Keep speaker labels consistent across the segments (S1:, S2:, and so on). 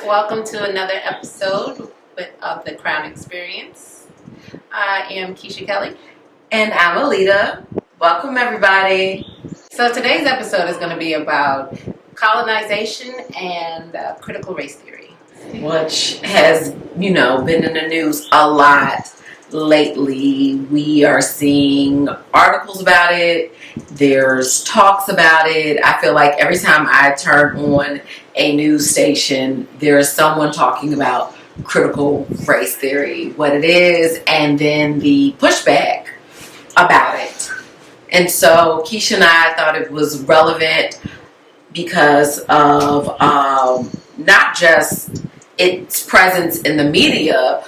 S1: Welcome to another episode of the Crown Experience. I am Keisha Kelly.
S2: And I'm Alita. Welcome, everybody.
S1: So today's episode is going to be about colonization and critical race theory.
S2: Which has, been in the news a lot lately. We are seeing articles about it. There's talks about it. I feel like every time I turn on a news station, there's someone talking about critical race theory, what it is, and then the pushback about it. And so Keisha and I thought it was relevant because of not just its presence in the media,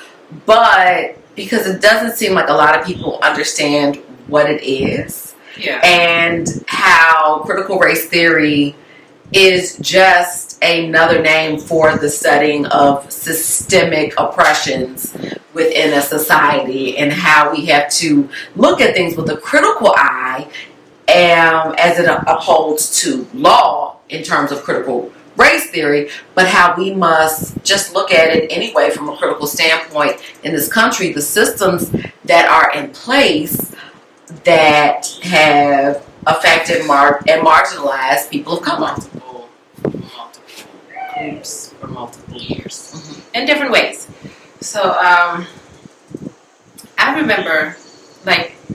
S2: but because it doesn't seem like a lot of people understand what it is.
S1: Yeah.
S2: And how critical race theory is just another name for the studying of systemic oppressions within a society and how we have to look at things with a critical eye as it upholds to law in terms of critical race theory, but how we must just look at it anyway from a critical standpoint in this country, the systems that are in place that have affected and marginalized people of color.
S1: Multiple groups for multiple years in different ways. So I remember,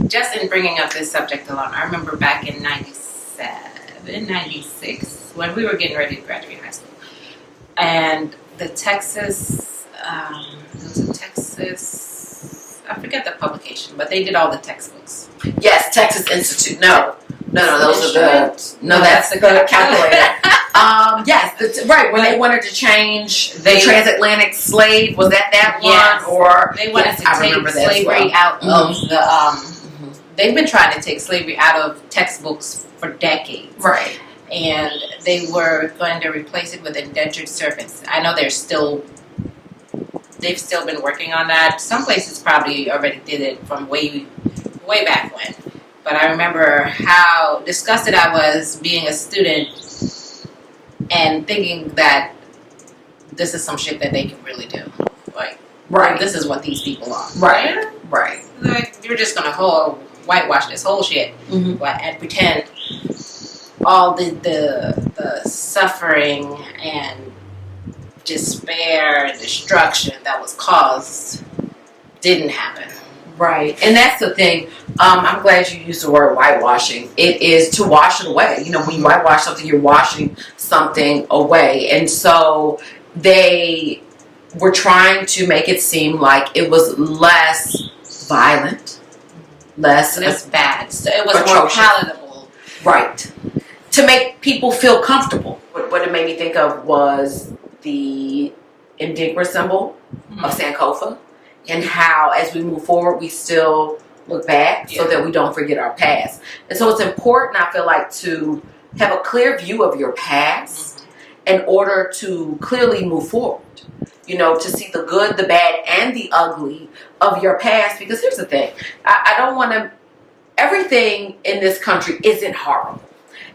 S1: just in bringing up this subject alone, I remember back in 97, 96, when we were getting ready to graduate high school, and the Texas, I forget the publication, but they did all the textbooks.
S2: Yes, Texas Institute. No, those are that's the calculator. Yes, right. When they wanted to change the transatlantic slave, was that
S1: yes,
S2: one? Or
S1: they wanted to take slavery out of the. They've been trying to take slavery out of textbooks for decades.
S2: Right.
S1: And they were going to replace it with indentured servants. I know they've still been working on that. Some places probably already did it from way back when. But I remember how disgusted I was being a student and thinking that this is some shit that they can really do.
S2: Right.
S1: This is what these people are.
S2: Right. Right.
S1: You're just going to whitewash this whole shit and pretend all the suffering and despair and destruction that was caused didn't happen.
S2: Right. And that's the thing. I'm glad you used the word whitewashing. It is to wash it away. When you whitewash something, you're washing something away. And so they were trying to make it seem like it was less violent, less
S1: bad. So it was
S2: atrocious.
S1: More palatable.
S2: Right. To make people feel comfortable. What it made me think of was the Indigra symbol of Sankofa, and how as we move forward we still look back so that we don't forget our past. And so it's important, I feel like, to have a clear view of your past in order to clearly move forward. To see the good, the bad, and the ugly of your past. Because here's the thing, I don't want to. Everything in this country isn't horrible.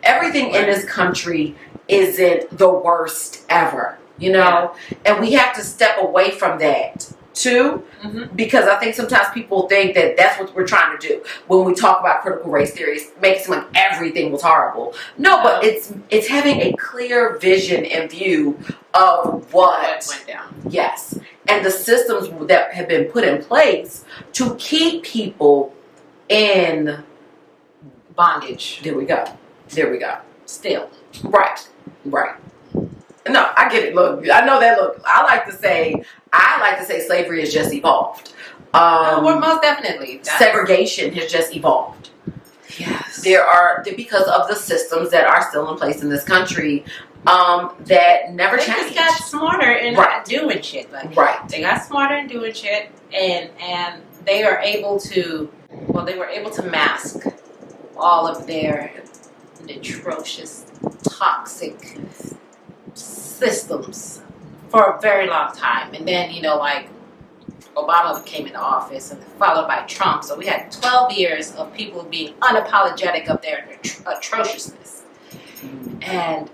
S2: Everything in this country isn't the worst ever, and we have to step away from that too, because I think sometimes people think that that's what we're trying to do when we talk about critical race theories, make it seem like everything was horrible. No, but it's having a clear vision and view of what
S1: went down.
S2: Yes, and the systems that have been put in place to keep people in
S1: bondage.
S2: There we go.
S1: Still.
S2: Right. No, I get it. Look, I know that. Look, I like to say slavery has just evolved.
S1: Well, most definitely.
S2: Segregation has just evolved.
S1: Yes.
S2: Because of the systems that are still in place in this country, that never changed.
S1: They just got smarter in doing shit. They got smarter in doing shit, and they are able to. Well, they were able to mask all of their atrocious, toxic systems for a very long time. And then, Obama came into office and followed by Trump. So we had 12 years of people being unapologetic of their atrociousness. And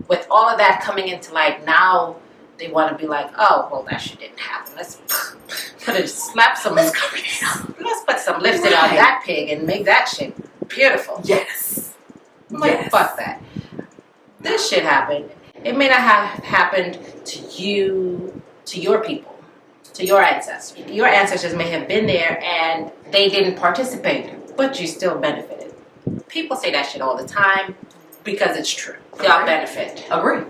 S1: with all of that coming into light, now they want to be like, oh, well, that shit didn't happen. Let's slap some. Let's put some lipstick on that pig and make that shit beautiful.
S2: Yes.
S1: I'm like, fuck that. This shit happened. It may not have happened to you, to your people, to your ancestors. Your ancestors may have been there and they didn't participate, but you still benefited. People say that shit all the time because it's true. Y'all benefit.
S2: Agree.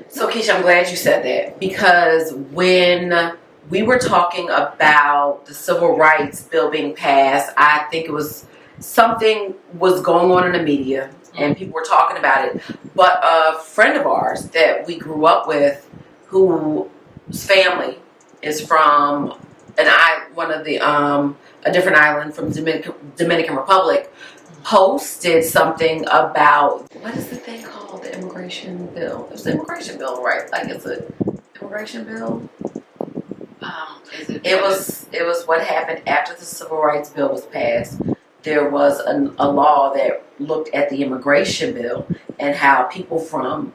S2: So, Keisha, I'm glad you said that, because when we were talking about the civil rights bill being passed, I think it was something was going on in the media and people were talking about it. But a friend of ours that we grew up with, whose family is from a different island from Dominican Republic, posted something about, what is the thing called, the immigration bill? It was the immigration bill, right? Like, it's an immigration bill. It was what happened after the civil rights bill was passed. There was a law that looked at the immigration bill and how people from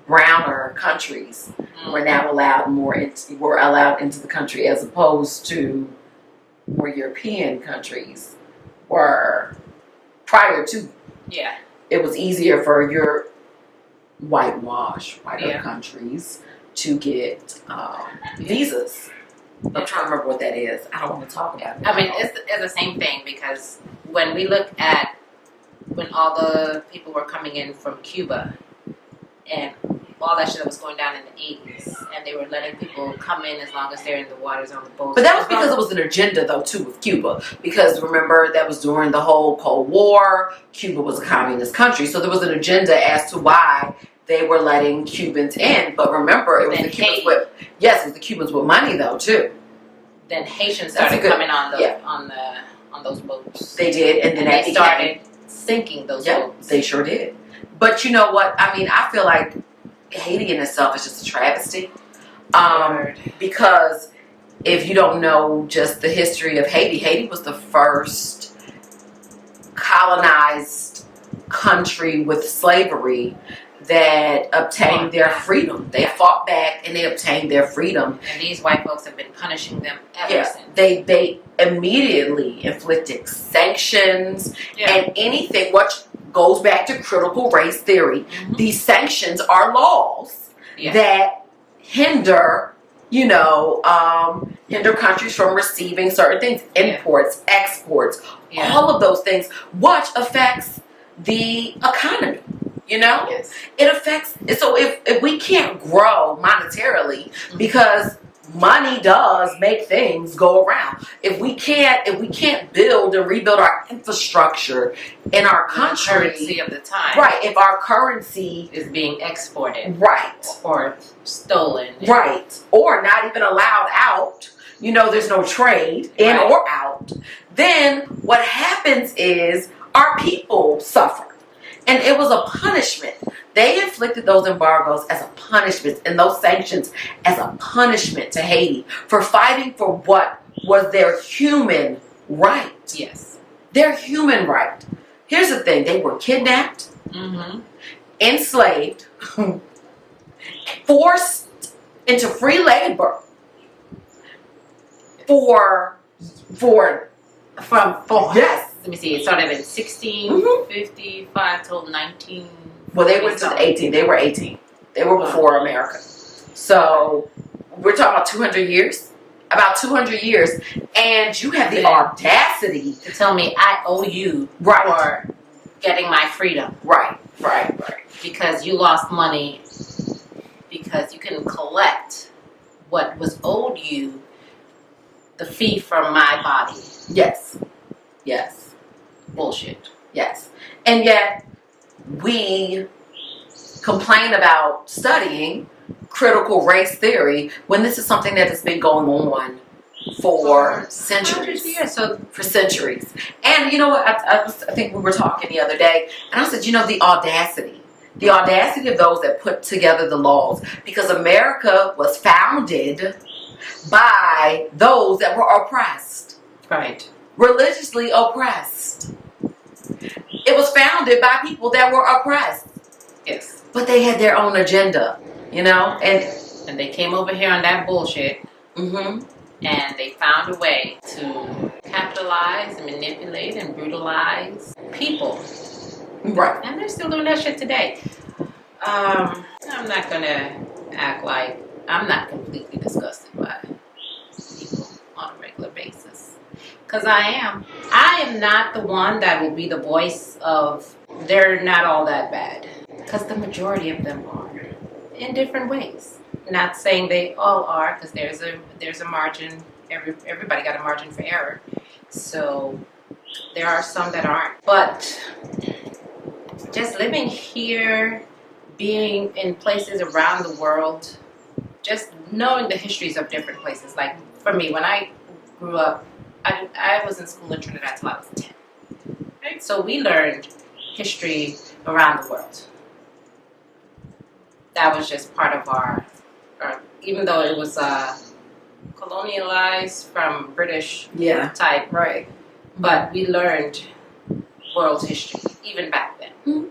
S2: browner countries were now allowed into the country, as opposed to more European countries were prior to.
S1: Yeah.
S2: It was easier for your whiter countries to get visas. I'm trying to remember what that is. I don't want to talk about it.
S1: I mean, it's the same thing, because when we look at when all the people were coming in from Cuba and all that shit that was going down in the 80s, and they were letting people come in as long as they're in the waters on the boats.
S2: But that was because it was an agenda, though, too, with Cuba. Because remember, that was during the whole Cold War. Cuba was a communist country, so there was an agenda as to why they were letting Cubans in. But remember, it was the Cubans with it was the Cubans with money, though, too.
S1: Then Haitians started coming on those boats.
S2: They did, and then
S1: they started sinking those boats.
S2: They sure did. But you know what? I mean, I feel like Haiti in itself is just a travesty. Because if you don't know just the history of Haiti, Haiti was the first colonized country with slavery that obtained their freedom. They fought back and they obtained their freedom.
S1: And these white folks have been punishing them ever since.
S2: They immediately inflicted sanctions and anything, which goes back to critical race theory. Mm-hmm. These sanctions are laws that hinder, hinder countries from receiving certain things, imports, exports, all of those things, which affects the economy. It affects. So if we can't grow monetarily, because money does make things go around. If we can't build and rebuild our infrastructure in our country,
S1: the currency of the time,
S2: right? If our currency
S1: is being exported,
S2: right,
S1: or stolen,
S2: right, or not even allowed out, there's no trade in or out. Then what happens is our people suffer. And it was a punishment. They inflicted those embargoes as a punishment and those sanctions as a punishment to Haiti for fighting for what was their human right.
S1: Yes.
S2: Their human right. Here's the thing. They were kidnapped, enslaved, forced into free labor yes.
S1: Let me see. It started in 1655 till 19.
S2: Well, they went to the 18. They were 18. They were before America. So we're talking about 200 years. About 200 years, and you have the audacity
S1: to tell me I owe you for getting my freedom.
S2: Right.
S1: Because you lost money. Because you couldn't collect what was owed you, the fee from my body.
S2: Yes.
S1: Bullshit.
S2: Yes. And yet, we complain about studying critical race theory when this is something that has been going on for centuries. For centuries. And you know what? I think we were talking the other day, and I said, the audacity of those that put together the laws, because America was founded by those that were oppressed.
S1: Right.
S2: Religiously oppressed. It was founded by people that were oppressed.
S1: Yes.
S2: But they had their own agenda, and
S1: And they came over here on that bullshit.
S2: Mm-hmm.
S1: And they found a way to capitalize and manipulate and brutalize people.
S2: Right.
S1: And they're still doing that shit today. I'm not gonna act like I'm not completely disgusted by people on a regular basis. Because I am. I am not the one that will be the voice of they're not all that bad. Because the majority of them are. In different ways. Not saying they all are, because there's a margin. Everybody got a margin for error. So there are some that aren't. But just living here, being in places around the world, just knowing the histories of different places. Like for me, when I grew up, I was in school in Trinidad till I was 10. Right? So we learned history around the world. That was just part of our even though it was colonialized from British type,
S2: right?
S1: But we learned world history even back then.
S2: Mm-hmm.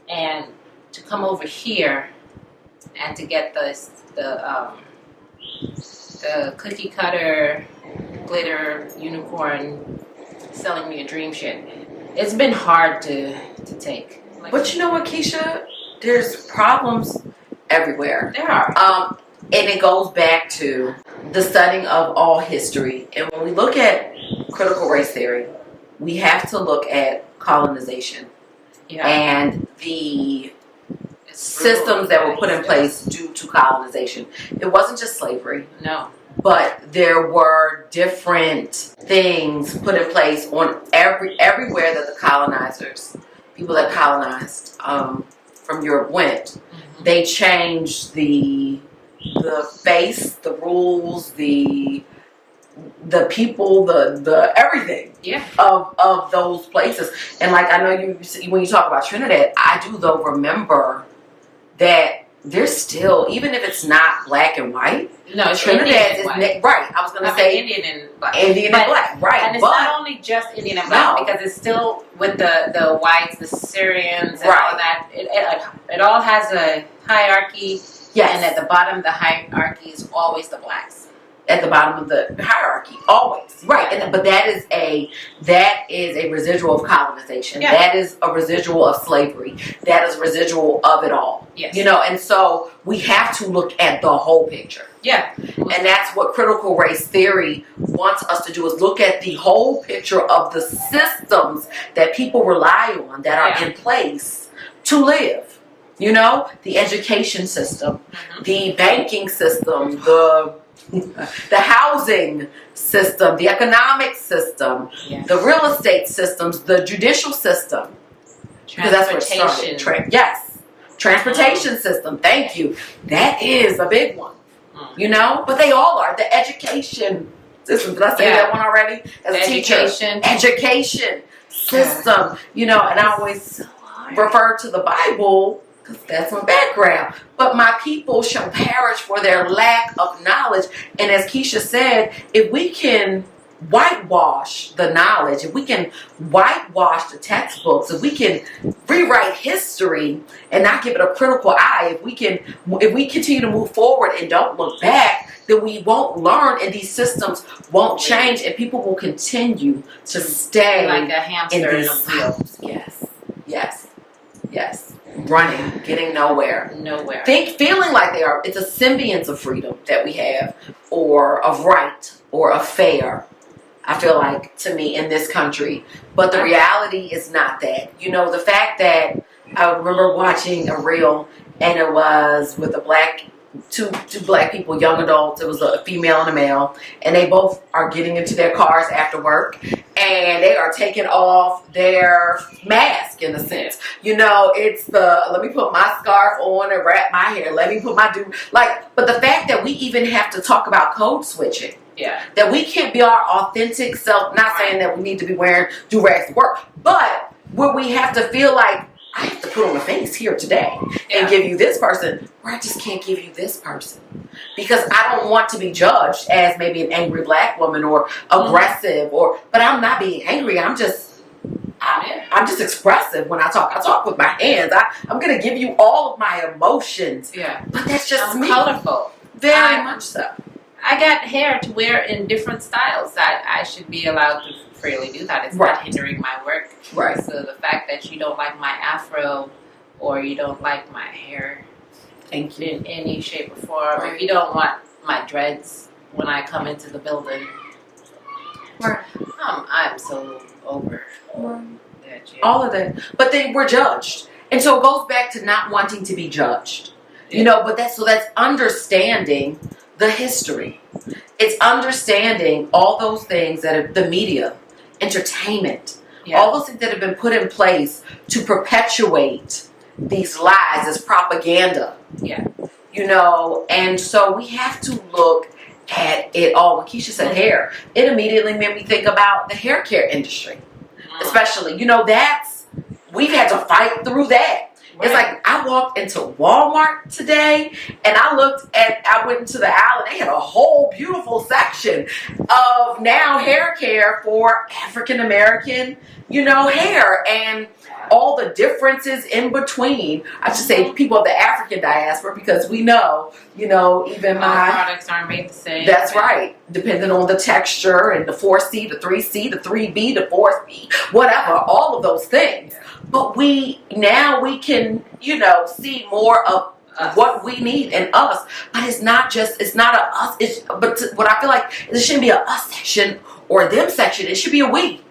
S1: And to come over here and to get the cookie cutter glitter unicorn selling me a dream shit, it's been hard to take. Like,
S2: but you know what, Keisha? There's problems everywhere.
S1: There are.
S2: And it goes back to the studying of all history. And when we look at critical race theory, we have to look at colonization and the systems that were put in place due to colonization. It wasn't just slavery.
S1: No.
S2: But there were different things put in place on everywhere that the colonizers, people that colonized from Europe went.
S1: Mm-hmm.
S2: They changed the face, the rules, the people, the everything of those places. And like I know you when you talk about Trinidad, I do though remember that there's still, even if it's not black and white.
S1: No,
S2: Trinidad is right. I was going to say
S1: Indian and black.
S2: Indian and black, right?
S1: And it's not only just Indian and black because it's still with the whites, the Syrians, and all of that. It all has a hierarchy.
S2: Yes.
S1: And at the bottom of the hierarchy is always the blacks.
S2: At the bottom of the hierarchy, always. Right. And, but that is a residual of colonization. Yeah. That is a residual of slavery. That is a residual of it all.
S1: Yes.
S2: You know, and so we have to look at the whole picture.
S1: Yeah.
S2: And that's what critical race theory wants us to do, is look at the whole picture of the systems that people rely on that are in place to live. You know, the education system, the banking system, the housing system, the economic system, the real estate systems, the judicial system. Because that's where it started. Transportation system. Thank you. That is a big one. You know, but they all are. The education system. Did I say that one already? As a teacher, education system. You know, and I always refer to the Bible. That's my background. But my people shall perish for their lack of knowledge. And as Keisha said, if we can whitewash the knowledge, if we can whitewash the textbooks, if we can rewrite history and not give it a critical eye, if we continue to move forward and don't look back, then we won't learn and these systems won't change and people will continue to stay
S1: like a hamster in a wheel.
S2: Yes. Running, getting nowhere. Feeling like they are. It's a semblance of freedom that we have, or of right, or of fair. I feel like, to me, in this country. But the reality is not that. You know, the fact that I remember watching a reel, and it was with two black people, young adults. It was a female and a male, and they both are getting into their cars after work, and they are taking off their mask in a sense. You know, it's let me put my scarf on and wrap my hair. Let me put my but the fact that we even have to talk about code switching.
S1: Yeah. That
S2: we can't be our authentic self. Not saying that we need to be wearing do-rags to work, but where we have to feel like, I have to put on a face here today and give you this person, or I just can't give you this person. Because I don't want to be judged as maybe an angry black woman or aggressive, but I'm not being angry. I'm I'm just expressive when I talk. I talk with my hands. I'm going to give you all of my emotions.
S1: Yeah.
S2: But that's just
S1: I'm
S2: me.
S1: colorful.
S2: Very much so.
S1: I got hair to wear in different styles. I should be allowed to freely do that. It's not hindering my work.
S2: Right.
S1: So the fact that you don't like my afro or you don't like my hair
S2: Thank you.
S1: in any shape or form, if you don't want my dreads when I come into the building, I'm so over that. Yeah.
S2: All of that. But they were judged. And so it goes back to not wanting to be judged. You know, but that's understanding the history. It's understanding all those things that are the media, entertainment, all those things that have been put in place to perpetuate these lies as propaganda.
S1: Yeah.
S2: You know, and so we have to look at it all. When Keisha said hair, it immediately made me think about the hair care industry. Especially, you know, we've had to fight through that. Right. It's like I walked into Walmart today and I went into the aisle and they had a whole beautiful section of now hair care for African American, you know, hair and all the differences in between. I should say people of the African diaspora because we know, you know, even my
S1: products aren't made the same.
S2: That's right. Depending on the texture and the 4C, the 3C, the 3B, the 4C, whatever, all of those things. But we can, you know, see more of what we need in us. But it's not a us. What I feel like it shouldn't be a us section or a them section. It should be a we.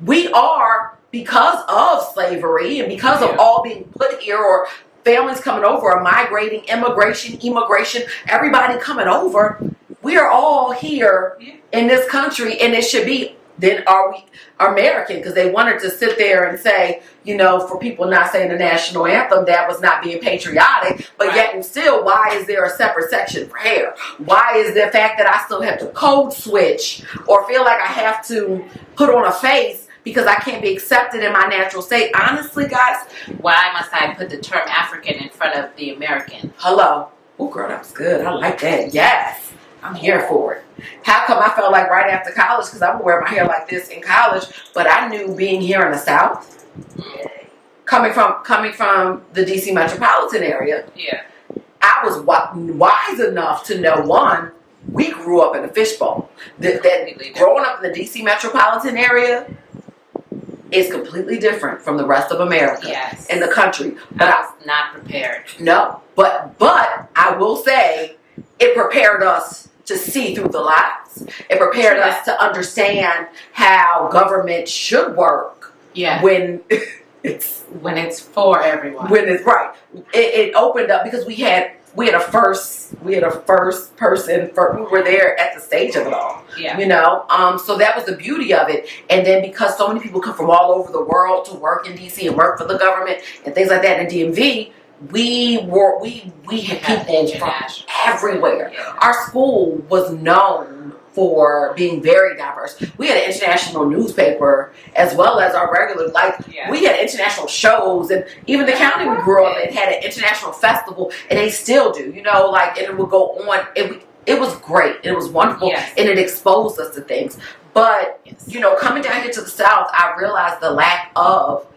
S2: We are, because of slavery and because of all being put here or families coming over or migrating, immigration, everybody coming over. We are all here in this country and it should be, then are we American? Because they wanted to sit there and say, you know, for people not saying the national anthem, that was not being patriotic. But yet and still, why is there a separate section for hair? Why is the fact that I still have to code switch or feel like I have to put on a face because I can't be accepted in my natural state? Honestly, guys,
S1: why must I put the term African in front of the American?
S2: Hello. Oh, girl, that was good. I like that. Yes. I'm here for it. How come I felt like right after college, because I would wear my hair like this in college, but I knew being here in the South, coming from the DC metropolitan area, I was wise enough to know, one, we grew up in a fishbowl. That growing up in the DC metropolitan area is completely different from the rest of America and the country. But
S1: I was not prepared.
S2: No, but I will say it prepared us to see through the lies. It prepared us to understand how government should work. Yeah. When it's for everyone. When it's right. It opened up because we had a first person we were there at the stage of it all. Yeah. You know? So that was the beauty of it. And then because so many people come from all over the world to work in DC and work for the government and things like that in DMV, we had people from everywhere. Yeah. Our school was known for being very diverse. We had an international newspaper as well as our regular, we had international shows, and even the county we grew up in had an international festival, and they still do, you know, and it would go on. It was great. It was wonderful, and it exposed us to things. But, you know, coming down here to the South, I realized the lack of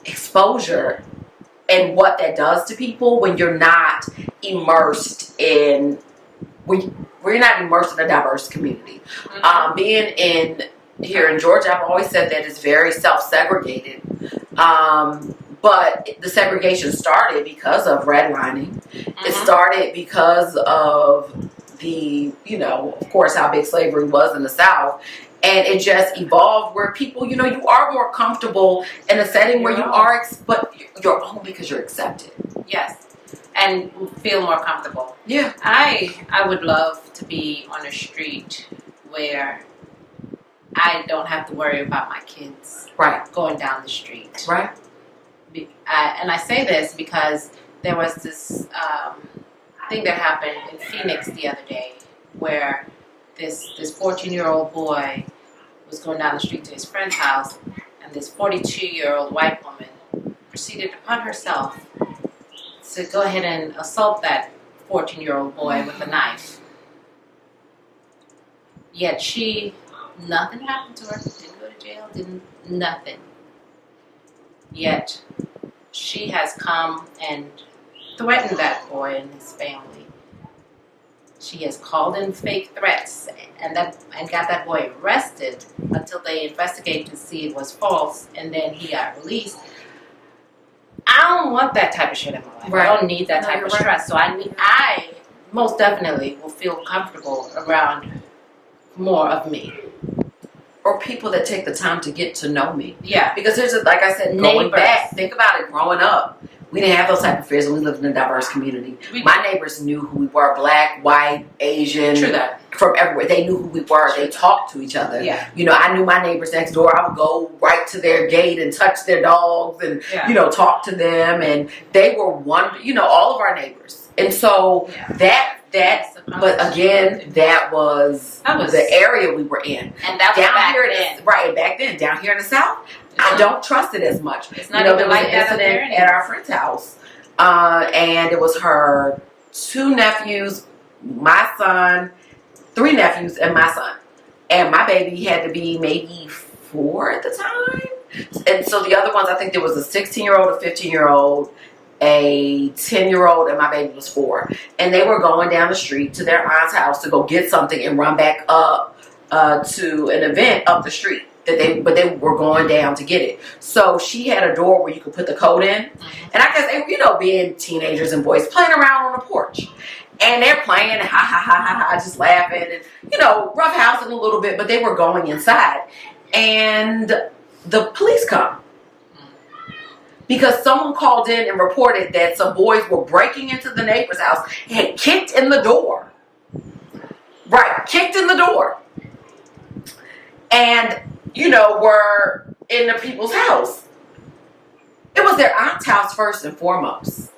S2: exposure and what that does to people when you're not immersed in we're not immersed in a diverse community. Mm-hmm. Being here in Georgia, I've always said that it's very self-segregated. But the segregation started because of redlining. Mm-hmm. It started because of the, you know, of course, how big slavery was in the South. And it just evolved where people, you know, you are more comfortable in a setting where you are, but you're only because you're accepted. Yes. And feel more comfortable. Yeah. I would love to be on a street where I don't have to worry about my kids going down the street. Right. And I say this because there was this thing that happened in Phoenix the other day where this 14-year-old boy was going down the street to his friend's house, and this 42-year-old white woman proceeded upon herself to go ahead and assault that 14-year-old boy with a knife. Yet nothing happened to her. Didn't go to jail. Nothing.
S1: Yet she has come and threatened that boy and his family. She has called in fake threats and got that boy arrested until they investigated to see it was false, and then he got released. I don't want that type of shit in my life.
S2: Right.
S1: I don't need that type of stress. So I most definitely will feel comfortable around more of me.
S2: Or people that take the time to get to know me.
S1: Yeah.
S2: Because there's, like I said, going back, think about it, growing up, we didn't have those type of fears, and we lived in a diverse community. My neighbors knew who we were, black, white, Asian.
S1: True that.
S2: From everywhere. They knew who we were. They talked to each other.
S1: Yeah.
S2: You know, I knew my neighbors next door. I would go right to their gate and touch their dogs and, you know, talk to them. And they were all of our neighbors. And so but again, that was the area we were in.
S1: And that was
S2: down
S1: back
S2: here
S1: then.
S2: Right, back then. Down here in the South, I don't trust it as much.
S1: It's not even
S2: there was
S1: like
S2: an
S1: that
S2: incident at our friend's house. And it was her 2 nephews, my son, 3 nephews, and my son. And my baby had to be maybe 4 at the time. And so the other ones, I think there was a 16-year-old, a 15-year-old, a 10-year-old, and my baby was 4. And they were going down the street to their aunt's house to go get something and run back up to an event up the street. But they were going down to get it. So she had a door where you could put the code in. And I guess they, being teenagers and boys, playing around on the porch. And they're playing, ha ha ha ha ha, just laughing and, roughhousing a little bit, but they were going inside. And the police come. Because someone called in and reported that some boys were breaking into the neighbor's house and had kicked in the door. Right, kicked in the door. And, were in the people's house. It was their aunt's house first and foremost.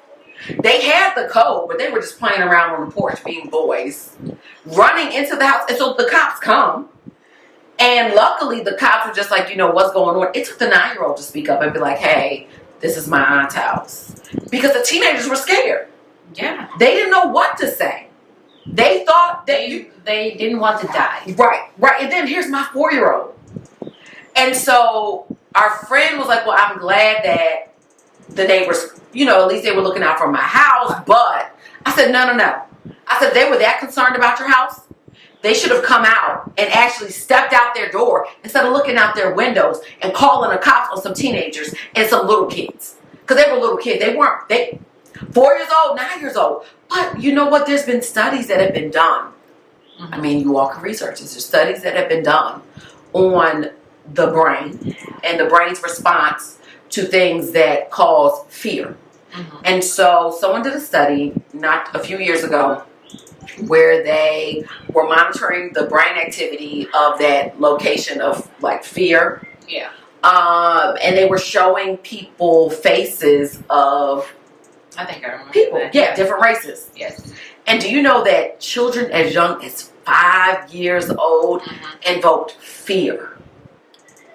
S2: They had the code, but they were just playing around on the porch being boys, running into the house. And so the cops come. And luckily, the cops were just like, what's going on? It took the 9-year-old to speak up and be like, hey, this is my aunt's house. Because the teenagers were scared.
S1: Yeah.
S2: They didn't know what to say. They thought that
S1: they didn't want to die.
S2: Right. And then here's my 4-year-old. And so our friend was like, well, I'm glad that the neighbors, at least they were looking out for my house. But I said, no. I said, they were that concerned about your house. They should have come out and actually stepped out their door instead of looking out their windows and calling the cops on some teenagers and some little kids. Because they were little kids. They 4 years old, 9 years old. But you know what? There's been studies that have been done. Mm-hmm. I mean, you all can research this. There's studies that have been done on the brain and the brain's response to things that cause fear. Mm-hmm. And so someone did a study not a few years ago where they were monitoring the brain activity of that location of like fear.
S1: Yeah.
S2: And they were showing people faces of
S1: I think I remember
S2: people.
S1: that.
S2: Yeah, different races.
S1: Yes.
S2: And do you know that children as young as 5 years old invoked fear?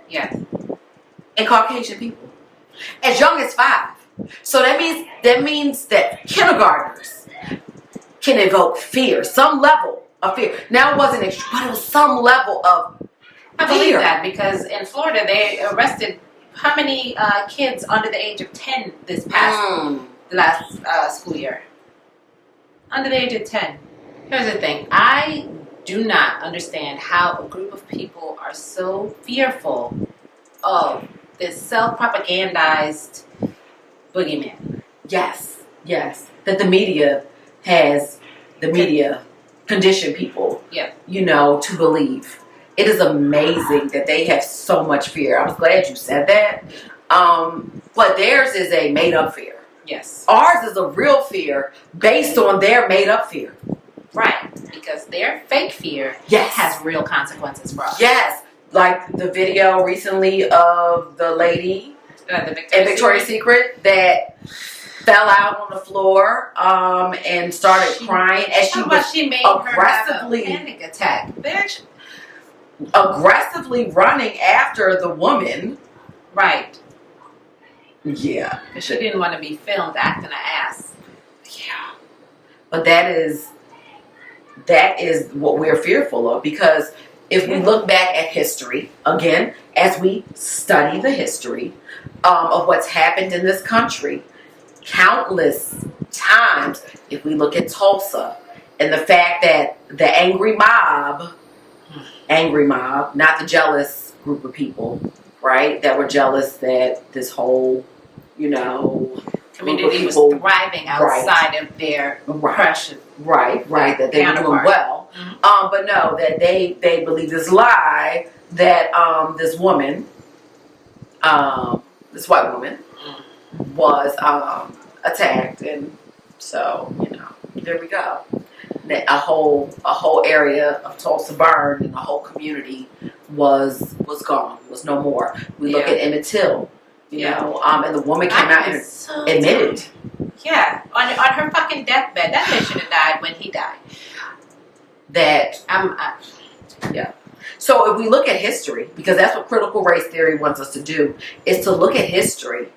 S1: Yes.
S2: And Caucasian people. As young as 5. So that means that kindergartners can evoke fear, some level of fear. Now it wasn't extreme, but it was some level of fear.
S1: I believe that because in Florida they arrested how many kids under the age of 10 this past last school year? Under the age of 10. Here's the thing. I do not understand how a group of people are so fearful of this self-propagandized boogeyman.
S2: Yes. That the media condition people, to believe. It is amazing that they have so much fear. I was glad you said that. But theirs is a made-up fear.
S1: Yes.
S2: Ours is a real fear based on their made-up fear.
S1: Right. Because their fake fear has real consequences for us.
S2: Yes. Like the video recently of the lady in Victoria's Secret that fell out on the floor and started crying as she
S1: made
S2: aggressively
S1: her have a panic attack.
S2: Aggressively running after the woman.
S1: Right.
S2: Yeah.
S1: She didn't want to be filmed acting an ass.
S2: Yeah. But that is what we're fearful of because if we look back at history, again, as we study the history of what's happened in this country, countless times, if we look at Tulsa and the fact that the angry mob, not the jealous group of people, right, that were jealous that this whole,
S1: community was thriving outside of their oppression.
S2: Right, that they were doing well. Mm-hmm. But no, that they believe this lie that this woman, this white woman, was attacked, and so there we go. A whole area of Tulsa burned, and the whole community was gone, was no more. We look at Emmett Till, and the woman came out and admitted.
S1: Yeah, on her fucking deathbed. That bitch should have died when he died.
S2: Yeah. So if we look at history, because that's what critical race theory wants us to do, is to look at history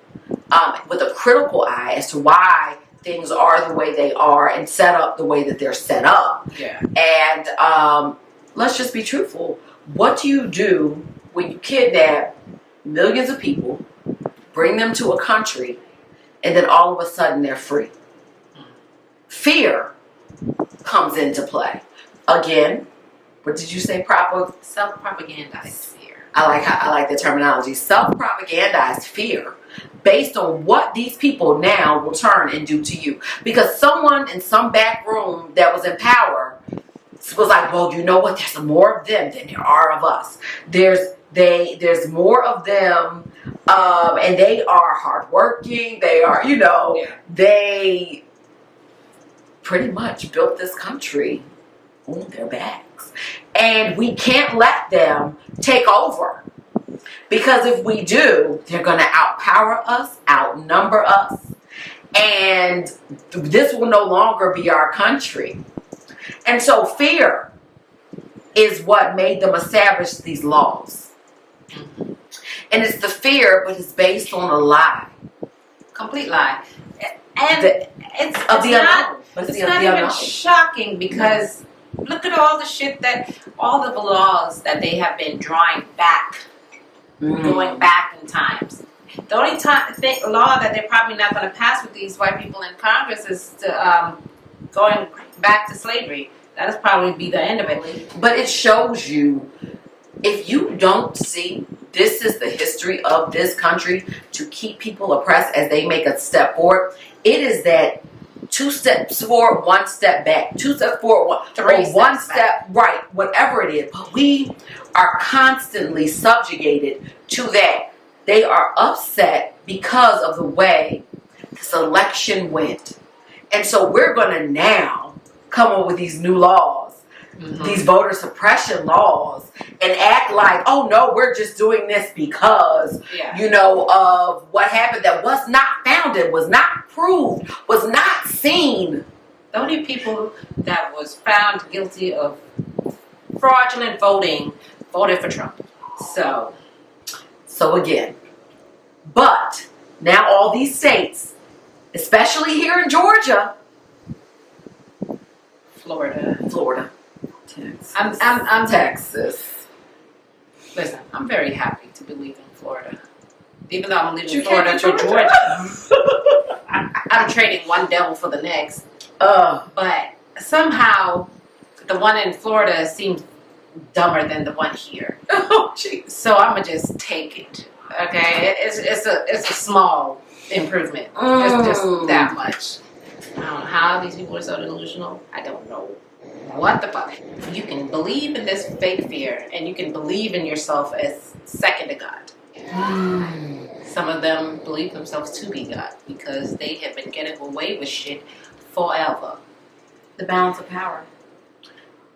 S2: with a critical eye as to why things are the way they are and set up the way that they're set up.
S1: Yeah.
S2: And let's just be truthful. What do you do when you kidnap millions of people, bring them to a country, and then all of a sudden they're free? Fear comes into play. Again, what did you say?
S1: Self-propagandized fear.
S2: I like the terminology. Self-propagandized fear, based on what these people now will turn and do to you. Because someone in some back room that was in power was like, well, you know what? There's more of them than there are of us. There's more of them, and they are hardworking. They are, they pretty much built this country on their backs. And we can't let them take over. Because if we do, they're going to outpower us, outnumber us, and this will no longer be our country. And so fear is what made them establish these laws. Mm-hmm. And it's the fear, but it's based on a lie.
S1: Complete lie. And it's not even shocking, because look at all the shit all the laws that they have been drawing back. Going back in times. The only law that they're probably not going to pass with these white people in Congress is going back to slavery. That'll probably be the end of it.
S2: But it shows you, if you don't see this is the history of this country to keep people oppressed as they make a step forward, it is that 2 steps forward, 1 step back, 2 steps forward, 1 step right, whatever it is. But we are constantly subjugated to that. They are upset because of the way this election went. And so we're going to now come up with these new laws, these voter suppression laws, and act like, oh no, we're just doing this because, of what happened that was not founded, was not proved, was not seen.
S1: The only people that was found guilty of fraudulent voting voted for Trump.
S2: So again, but now all these states, especially here in Georgia, Florida, Texas.
S1: I'm
S2: Texas.
S1: Listen, I'm very happy to be leaving Florida. Even though I'm leaving Florida for Georgia. I'm trading one devil for the next. But somehow the one in Florida seems dumber than the one here.
S2: Oh, jeez.
S1: So I'm gonna just take it. Okay, it's a small improvement. It's just that much. I don't know how these people are so delusional. I don't know what the fuck. You can believe in this fake fear, and you can believe in yourself as second to God. Some of them believe themselves to be God because they have been getting away with shit forever.
S2: The balance of power.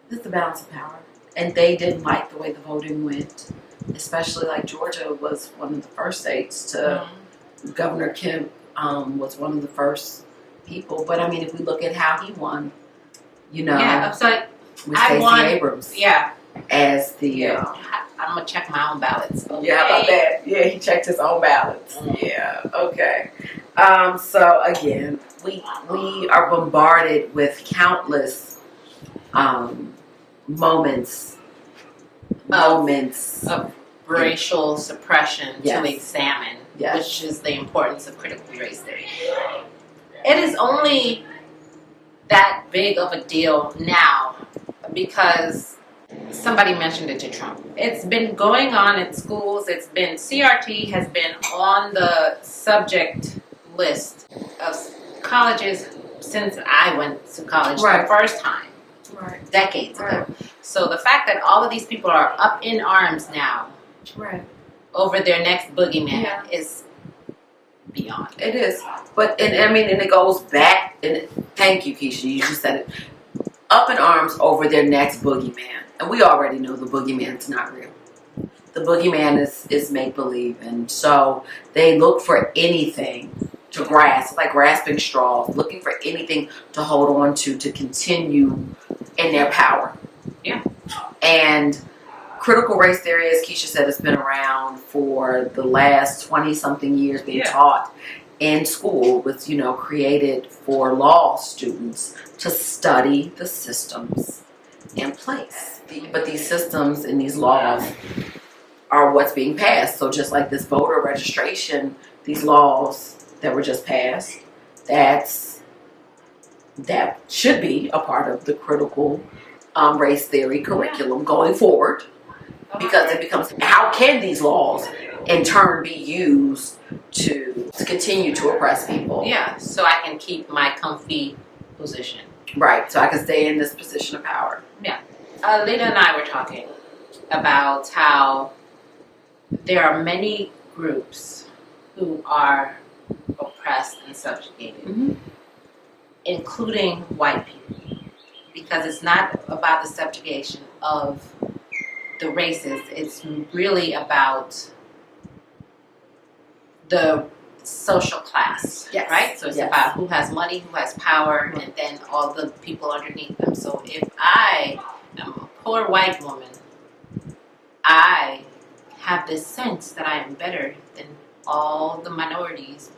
S2: This is the balance of power. And they didn't like the way the voting went. Especially like Georgia was one of the first states to, Governor Kemp was one of the first people. But I mean, if we look at how he won,
S1: Yeah, it's like,
S2: with Stacey Abrams.
S1: Yeah.
S2: As the...
S1: I'm going to check my own ballots. Okay.
S2: Yeah, how about that? Yeah, he checked his own ballots. Yeah, okay. So again, we are bombarded with countless moments moments
S1: of racial suppression
S2: Yes.
S1: to examine,
S2: Yes.
S1: which is the importance of critical race theory. It is only that big of a deal now because somebody mentioned it to Trump. It's been going on in schools. It's been CRT has been on the subject list of colleges since I went to college
S2: Right.
S1: the first time, decades ago. So the fact that all of these people are up in arms now over their next boogeyman is beyond.
S2: It is, but and it goes back. And thank you, Keisha. You just said it. Up in arms over their next boogeyman, and we already know the boogeyman's not real. The boogeyman is make believe, and so they look for anything to grasp, like grasping straws, looking for anything to hold on to continue in their power.
S1: Yeah,
S2: and critical race theory, as Keisha said, has been around for the last 20-something years, being taught in school, was created for law students to study the systems in place. But these systems and these laws are what's being passed. So just like this voter registration, these laws that were just passed, that should be a part of the critical race theory curriculum going forward. Because it becomes, how can these laws in turn be used to continue to oppress people?
S1: Yeah, so I can keep my comfy position.
S2: Right, so I can stay in this position of power.
S1: Yeah. Lena and I were talking about how there are many groups who are oppressed and subjugated, including white people, because it's not about the subjugation of the races. It's really about the social class, right? So it's about who has money, who has power, and then all the people underneath them. So if I am a poor white woman, I have this sense that I am better than all the minorities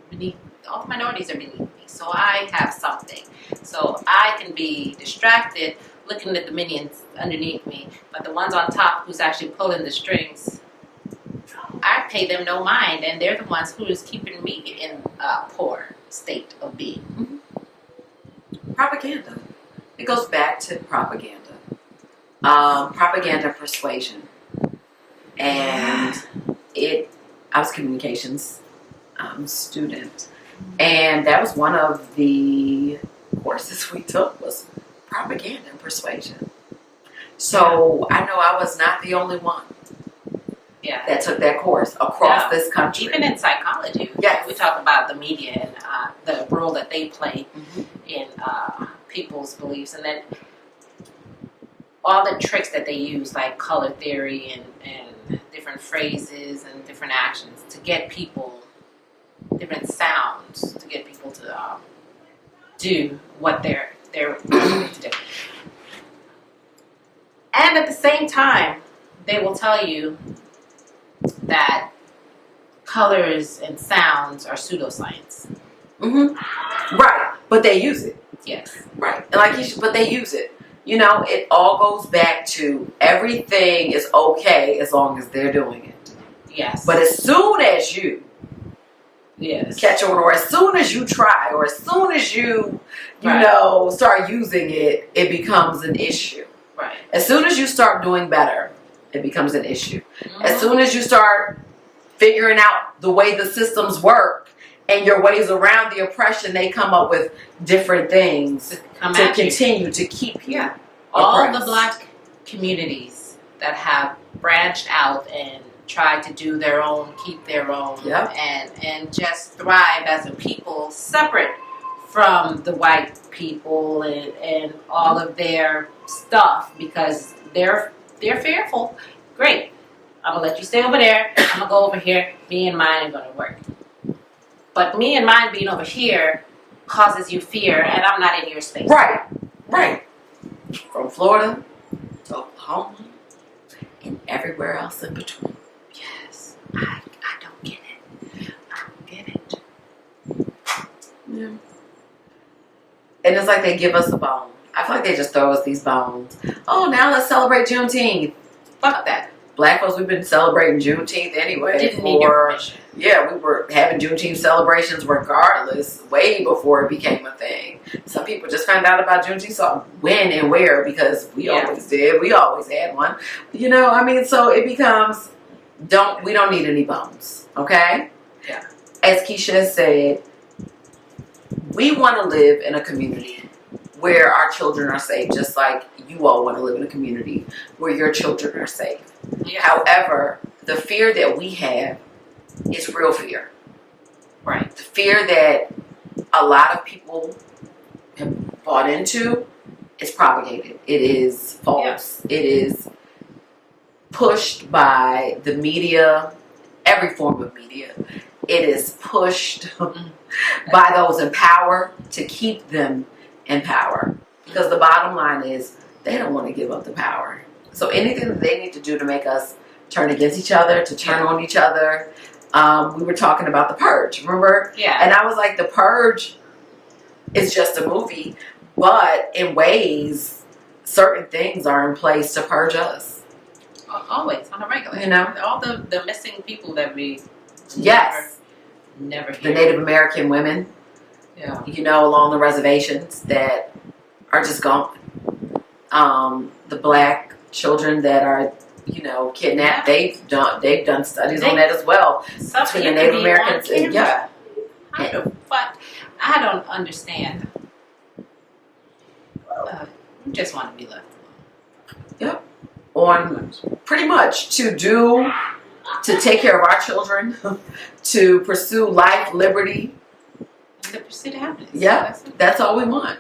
S1: beneath. All the minorities are beneath me, so I have something. So I can be distracted looking at the minions underneath me, but the ones on top who's actually pulling the strings, I pay them no mind, and they're the ones who is keeping me in a poor state of being.
S2: Propaganda. It goes back to propaganda. Propaganda persuasion. And I was a communications student, and that was one of the courses we took, was propaganda and persuasion. So I know I was not the only one that took that course across this country.
S1: Even in psychology, we talk about the media and the role that they play in people's beliefs, and then all the tricks that they use, like color theory and different phrases and different actions to get people, different sounds to get people to do what they're wanting to do. And at the same time, they will tell you that colors and sounds are pseudoscience.
S2: Right, but they use it.
S1: Yes.
S2: Right, and but they use it. It all goes back to everything is okay as long as they're doing it.
S1: Yes.
S2: But as soon as you catch on, or as soon as you try, or as soon as you start using it, it becomes an issue.
S1: Right.
S2: As soon as you start doing better, it becomes an issue. As soon as you start figuring out the way the systems work and your ways around the oppression, they come up with different things to continue to keep you.
S1: Yeah. All the Black communities that have branched out and tried to do their own, keep their own, and just thrive as a people separate from the white people and all of their stuff, because they're fearful. Great. I'm going to let you stay over there. I'm going to go over here. Me and mine are going to work. But me and mine being over here causes you fear, and I'm not in your space.
S2: Right. Right. From Florida to Oklahoma and everywhere else in between.
S1: Yes. I don't get it. I don't get it.
S2: Yeah. And it's like they give us a bone. I feel like they just throw us these bones. Oh, now let's celebrate Juneteenth.
S1: Fuck that.
S2: Black folks, we've been celebrating Juneteenth anyway.
S1: Didn't need your permission.
S2: Yeah, we were having Juneteenth celebrations regardless, way before it became a thing. Some people just found out about Juneteenth, so when and where, because we always did. We always had one. You know, I mean, so it becomes, we don't need any bones, okay?
S1: Yeah.
S2: As Keisha said, we want to live in a community where our children are safe, just like you all want to live in a community where your children are safe.
S1: Yeah.
S2: However, the fear that we have is real fear.
S1: Right.
S2: The fear that a lot of people have bought into is propagated. It is false. Yeah. It is pushed by the media, every form of media. It is pushed by those in power to keep them in power. Because the bottom line is they don't want to give up the power. So anything that they need to do to make us turn against each other, to turn on each other. We were talking about The Purge, remember?
S1: Yeah.
S2: And I was like, The Purge is just a movie, but in ways, certain things are in place to purge us.
S1: Always, on a regular.
S2: You know?
S1: All the missing people that we never hear.
S2: The Native American women, you know, along the reservations that are just gone. The black children that are, you know, kidnapped. They've done studies on that as well. Between the Native Americans and
S1: How the fuck? I don't understand. We just want to be left alone.
S2: Yep. On pretty much to take care of our children, to pursue life, liberty.
S1: The pursuit of happiness.
S2: Yeah, that's all we want.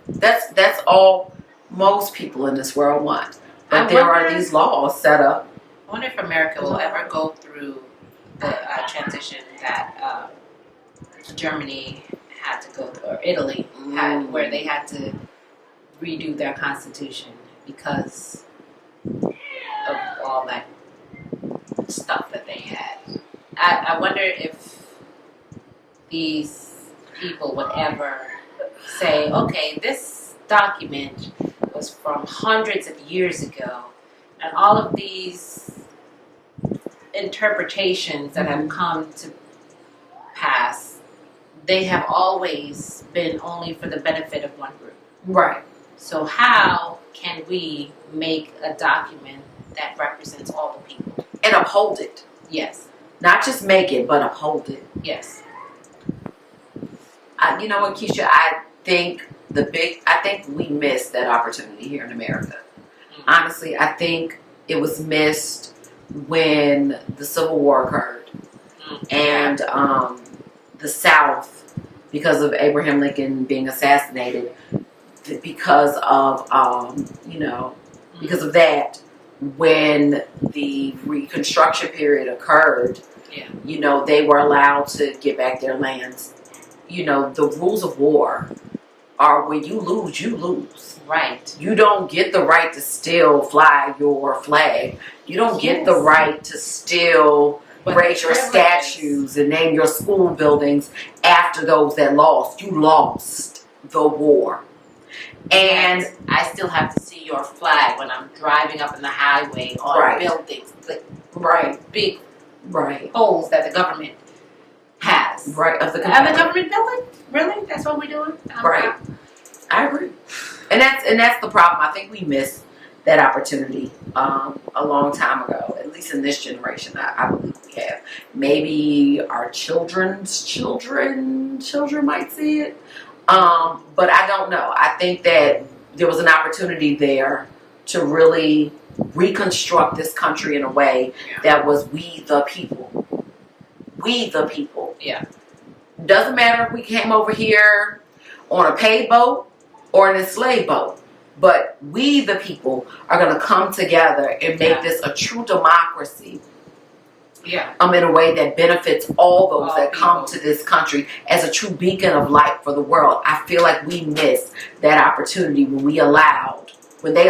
S2: That's all most people in this world want. But there are these laws set up.
S1: I wonder if America will ever go through the transition that Germany had to go through, or Italy had, where they had to redo their constitution because of all that stuff that they had. I wonder if these people would ever say, okay, this document was from hundreds of years ago, and all of these interpretations that have come to pass, they have always been only for the benefit of one group.
S2: Right.
S1: So how can we make a document that represents all the people?
S2: And uphold it.
S1: Yes.
S2: Not just make it, but uphold it.
S1: Yes.
S2: You know what, Keisha? I think we missed that opportunity here in America. Mm-hmm. Honestly, I think it was missed when the Civil War occurred. Mm-hmm. And the South, because of Abraham Lincoln being assassinated, because of, because of that, when the Reconstruction period occurred, you know, they were allowed to get back their lands. You know, the rules of war are when you lose, you lose.
S1: Right.
S2: You don't get the right to still fly your flag. You don't get the right to still raise your statues and name your school buildings after those that lost. You lost the war. And
S1: I still have to see your flag when I'm driving up in the highway on buildings. Like big poles that the government has.
S2: Right.
S1: Of the government building? Really? That's what we're doing?
S2: Right. I agree. And that's the problem. I think we missed that opportunity a long time ago. At least in this generation, I believe we have. Maybe our children's children might see it. But I don't know. I think that there was an opportunity there to really reconstruct this country in a way that was we the people. We the people.
S1: Yeah.
S2: Doesn't matter if we came over here on a paid boat or an enslaved boat. But we the people are going to come together and make this a true democracy.
S1: Yeah.
S2: In a way that benefits all those that come to this country as a true beacon of light for the world. I feel like we missed that opportunity when they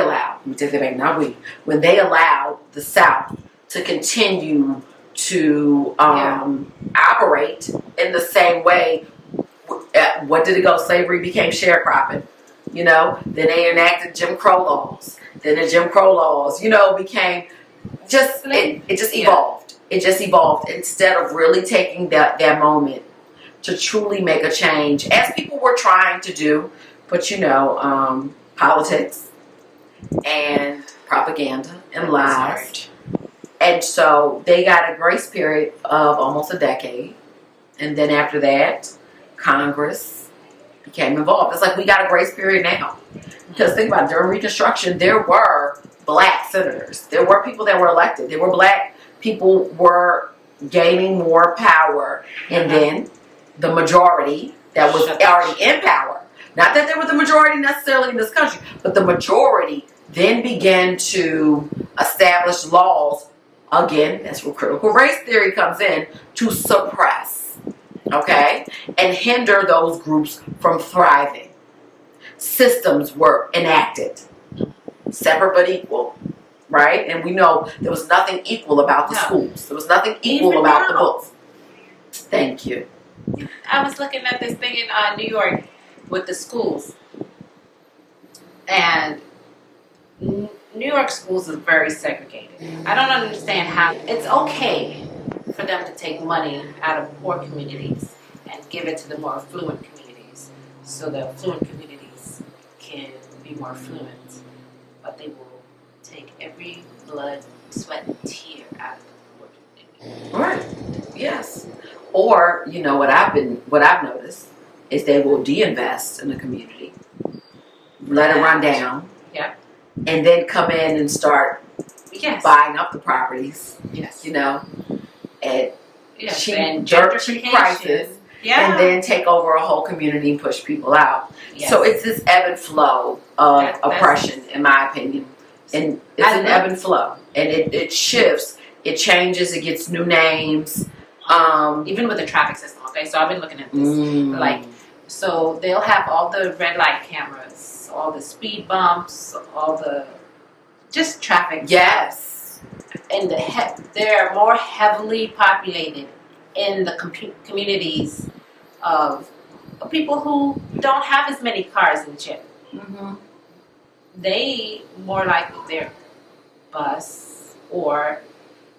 S2: allowed the South to continue to operate in the same way. What did it go? Slavery became sharecropping. You know, then they enacted Jim Crow laws. Then the Jim Crow laws, you know, became it just evolved. It just evolved instead of really taking that moment to truly make a change, as people were trying to do. But politics and propaganda and lies. And so they got a grace period of almost a decade. And then after that, Congress became involved. It's like we got a grace period now. Because think about it, during Reconstruction, there were black senators. There were people that were elected. There were black people were gaining more power. And then the majority that was already in power, not that they were the majority necessarily in this country, but the majority then began to establish laws. Again, that's where critical race theory comes in, to suppress, okay, and hinder those groups from thriving. Systems were enacted, separate but equal, right? And we know there was nothing equal about the schools. There was nothing equal about the books. Thank you.
S1: I was looking at this thing in New York with the schools, and New York schools is very segregated. I don't understand how it's okay for them to take money out of poor communities and give it to the more affluent communities, so the affluent communities can be more affluent, but they will take every blood, sweat, and tear out of the poor community.
S2: Right. Yes. Or, what I've noticed is they will de-invest in the community, let it run down, and then come in and start buying up the properties, at cheap prices, and then take over a whole community and push people out. Yes. So it's this ebb and flow of oppression, in my opinion. And it's an ebb and flow. And it shifts, it changes, it gets new names.
S1: Even with the traffic system, okay? So I've been looking at this. So they'll have all the red light cameras, all the speed bumps, all the just traffic.
S2: Yes.
S1: And they're more heavily populated in the communities of people who don't have as many cars and shit. Mm-hmm. They more likely their bus, or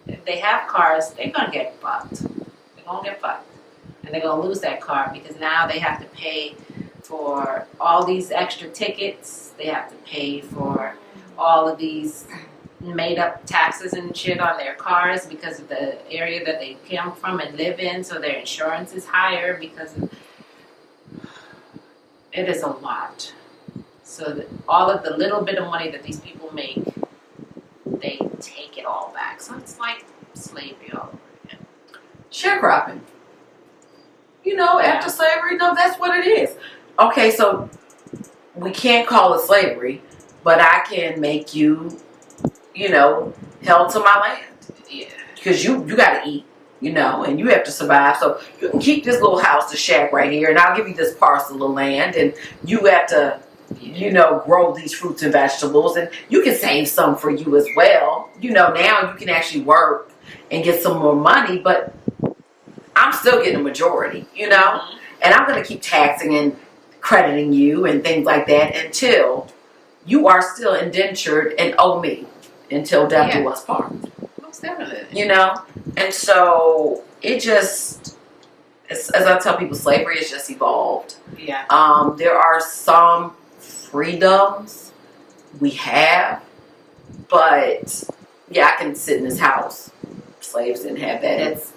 S1: if they have cars, they're gonna get fucked. They're gonna get fucked, and they're gonna lose that car because now they have to pay for all these extra tickets. They have to pay for all of these made up taxes and shit on their cars because of the area that they come from and live in. So their insurance is higher because it is a lot. So that all of the little bit of money that these people make, they take it all back. So it's like slavery all over again.
S2: Sharecropping. After slavery, no, that's what it is. Okay, so we can't call it slavery, but I can make you, held to my land. Yeah. Because you got to eat, and you have to survive. So you can keep this little house, the shack right here, and I'll give you this parcel of land, and you have to, grow these fruits and vegetables, and you can save some for you as well. Now you can actually work and get some more money, but I'm still getting a majority, mm-hmm. And I'm going to keep taxing and crediting you and things like that until you are still indentured and owe me until death do us part.
S1: Most definitely.
S2: And so it just, as I tell people, slavery has just evolved.
S1: Yeah.
S2: There are some freedoms we have, but I can sit in this house. Slaves didn't have that.
S1: It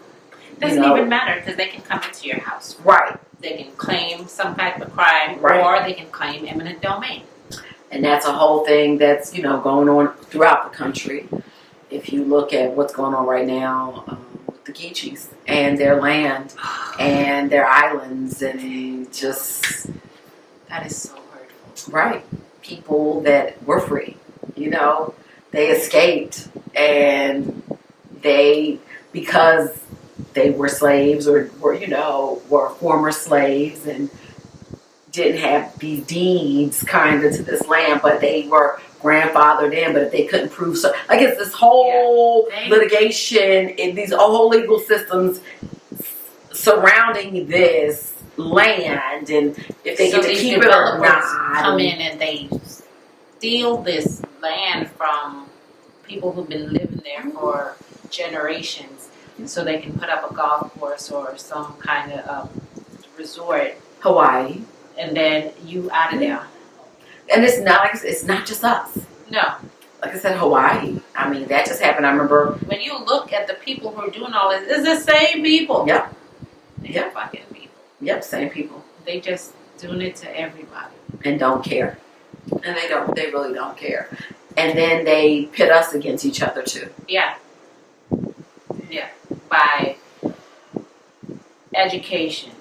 S1: doesn't even matter because they can come into your house.
S2: Right.
S1: They can claim some type of crime,
S2: right.
S1: Or they can claim eminent domain.
S2: And that's a whole thing that's, going on throughout the country. If you look at what's going on right now with the Geechees and their land and their islands, and just...
S1: That is so hurtful.
S2: Right. People that were free, they escaped, and because they were slaves or were former slaves and didn't have these deeds kind of to this land, but they were grandfathered in, but if they couldn't prove so, it's this whole litigation and these whole legal systems surrounding this land, and if they get to keep it or not.
S1: Come in and they steal this land from people who've been living there for generations, so they can put up a golf course or some kind of resort.
S2: Hawaii.
S1: And then you out of there.
S2: And it's not just us.
S1: No.
S2: Like I said, Hawaii. I mean, that just happened. I remember.
S1: When you look at the people who are doing all this, it's the same people.
S2: Yep.
S1: They're fucking people.
S2: Yep, same people.
S1: They just doing it to everybody.
S2: And don't care. And they really don't care. And then they pit us against each other too.
S1: Yeah. Yeah. By education,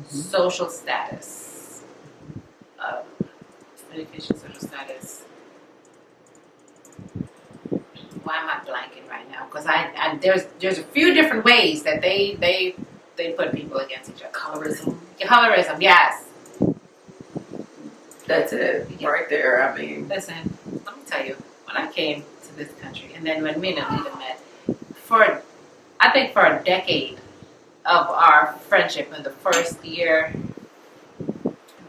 S1: social status, education, social status. Why am I blanking right now? Because I there's a few different ways that they put people against each other. Colorism, yes.
S2: That's it, right there. I mean,
S1: listen, let me tell you, when I came to this country, and then when me and Alita met, I think for a decade of our friendship, in the first year,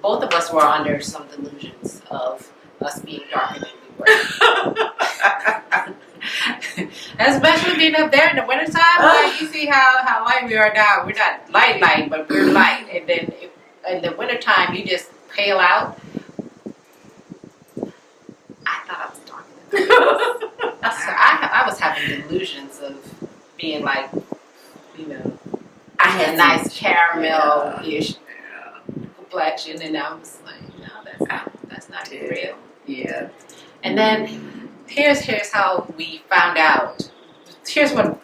S1: both of us were under some delusions of us being darker than we were. Especially being up there in the wintertime, like you see how light we are now. We're not light, but we're light. And then in the wintertime, you just pale out. I thought I was darker than that. So I was having delusions of being like, I had a nice caramel-ish complexion, and I was like, no, that's not real.
S2: Yeah.
S1: And then here's how we found out. Here's what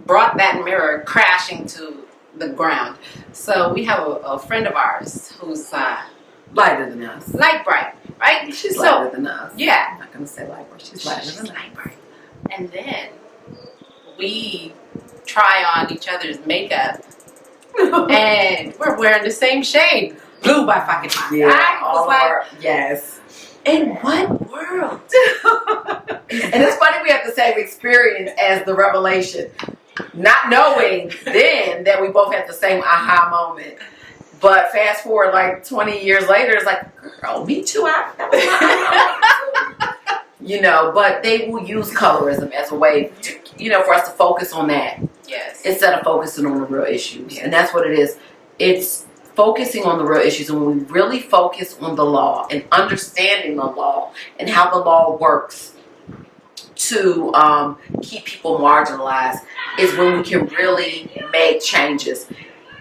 S1: brought that mirror crashing to the ground. So we have a friend of ours who's
S2: lighter than us.
S1: Light bright, right?
S2: She's lighter than us.
S1: Yeah.
S2: I'm not going to say light bright. She's lighter than us.
S1: Light bright. And then we try on each other's makeup, and we're wearing the same shade. Blue by fucking time.
S2: Yeah,
S1: I was like,
S2: yes.
S1: In what world?
S2: And it's funny we have the same experience as the revelation. Not knowing then that we both had the same aha moment. But fast forward like 20 years later, it's like, girl, me too. That was my aha moment. But they will use colorism as a way to, for us to focus on that.
S1: Yes.
S2: Instead of focusing on the real issues. And that's what it is. It's focusing on the real issues. And when we really focus on the law and understanding the law and how the law works to keep people marginalized is when we can really make changes.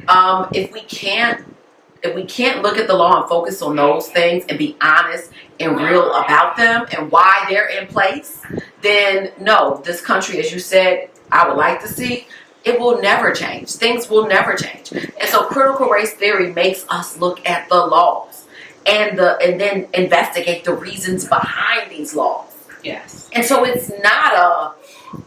S2: If we can't look at the law and focus on those things and be honest and real about them and why they're in place, then no, this country, as you said, I would like to see, it will never change. Things will never change. And so critical race theory makes us look at the laws and then investigate the reasons behind these laws.
S1: Yes.
S2: And so it's not a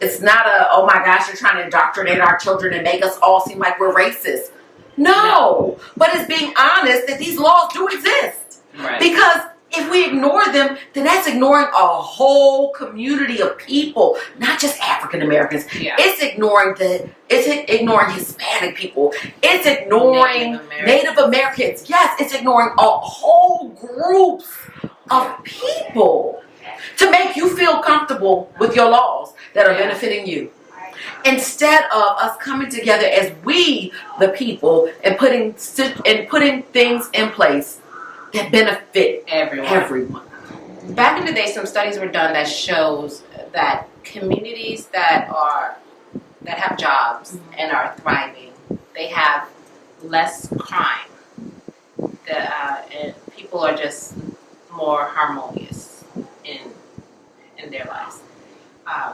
S2: oh my gosh, you're trying to indoctrinate our children and make us all seem like we're racist. No. But it's being honest that these laws do exist.
S1: Right.
S2: Because if we ignore them, then that's ignoring a whole community of people, not just African Americans.
S1: Yeah.
S2: It's ignoring Hispanic people. It's ignoring Native Americans. Yes, it's ignoring a whole group of people to make you feel comfortable with your laws that are benefiting you. Instead of us coming together as we, the people, and putting things in place that benefit everyone.
S1: Back in the day, some studies were done that shows that communities that have jobs and are thriving, they have less crime. And people are just more harmonious in their lives.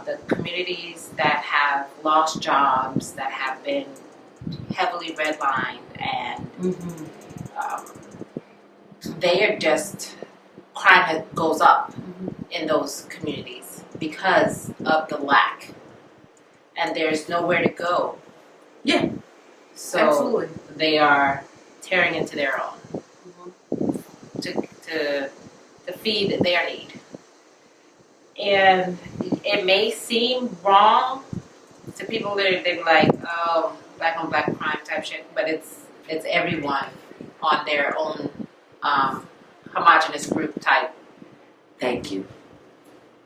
S1: The communities that have lost jobs, that have been heavily redlined, and they are just, crime goes up in those communities because of the lack, and there's nowhere to go.
S2: Yeah,
S1: so
S2: absolutely.
S1: They are tearing into their own to feed their need. And it may seem wrong to people that are like, oh, black on black crime type shit, but it's everyone on their own homogenous group type.
S2: Thank you.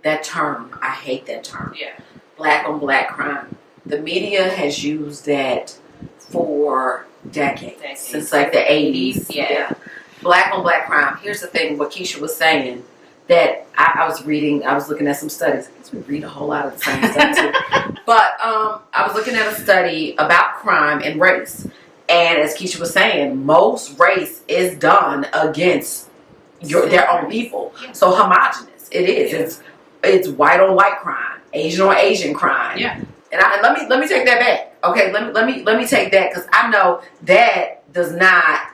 S2: that term, I hate that term.
S1: Yeah.
S2: Black on black crime. The media has used that for decades. Since like the 80s.
S1: Yeah.
S2: Black on black crime. Here's the thing, what Keisha was saying, that I was reading, I was looking at some studies. I guess we read a whole lot of the same stuff too. But I was looking at a study about crime and race. And as Keisha was saying, most race is done against their own people. Yeah. So homogenous. It is. Yeah. It's white on white crime, Asian on Asian crime.
S1: Yeah.
S2: And let me take that back. Okay, let me take that, because I know that does not.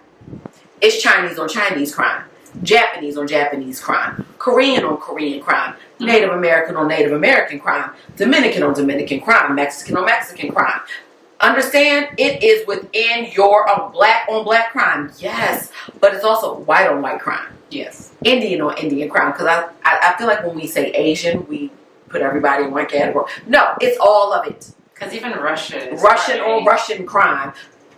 S2: It's Chinese on Chinese crime, Japanese on Japanese crime, Korean on Korean crime, Native American on Native American crime, Dominican on Dominican crime, Mexican on Mexican crime. Understand, it is within your black on black crime, yes, but it's also white on white crime.
S1: Yes.
S2: Indian on Indian crime, because I feel like when we say Asian, we put everybody in one category. No, it's all of it.
S1: Because even Russian
S2: on Russian crime.